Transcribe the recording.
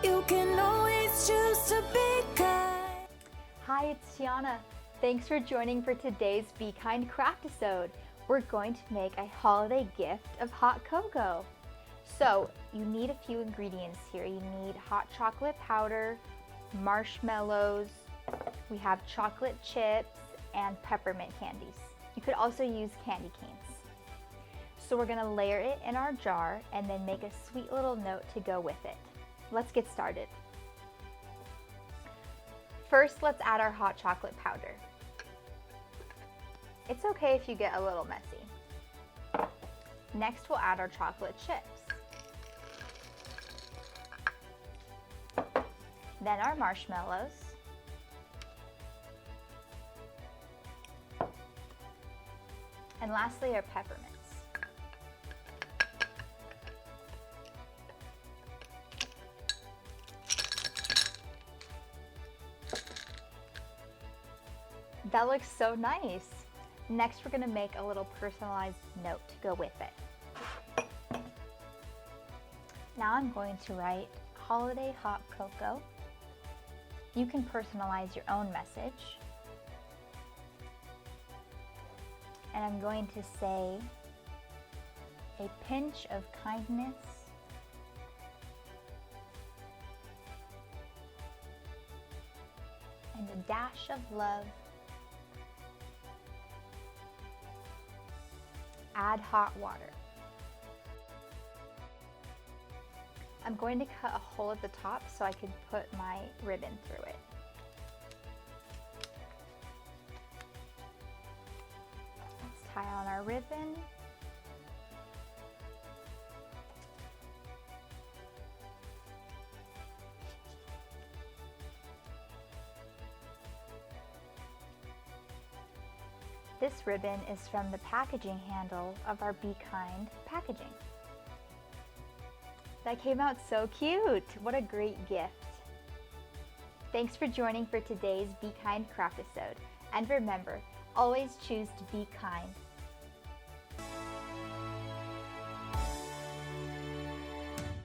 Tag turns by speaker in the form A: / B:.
A: You can always choose to be kind.
B: Hi, it's Tiana. Thanks for joining for today's BeKind Craftisode. We're going to make a holiday gift of hot cocoa. So you need a few ingredients here. You need hot chocolate powder, marshmallows, we have chocolate chips, and peppermint candies. You could also use candy canes. So we're gonna layer it in our jar and then make a sweet little note to go with it. Let's get started. First, let's add our hot chocolate powder. It's okay if you get a little messy. Next, we'll add our chocolate chips. Then our marshmallows. And lastly, our peppermints. That looks so nice. Next, we're gonna make a little personalized note to go with it. Now I'm going to write holiday hot cocoa. You can personalize your own message. And I'm going to say a pinch of kindness and a dash of love. Add hot water. I'm going to cut a hole at the top so I can put my ribbon through it. Let's tie on our ribbon. This ribbon is from the packaging handle of our BeKind packaging. That came out so cute! What a great gift! Thanks for joining for today's BeKind Craftisode. And remember, always choose to be kind.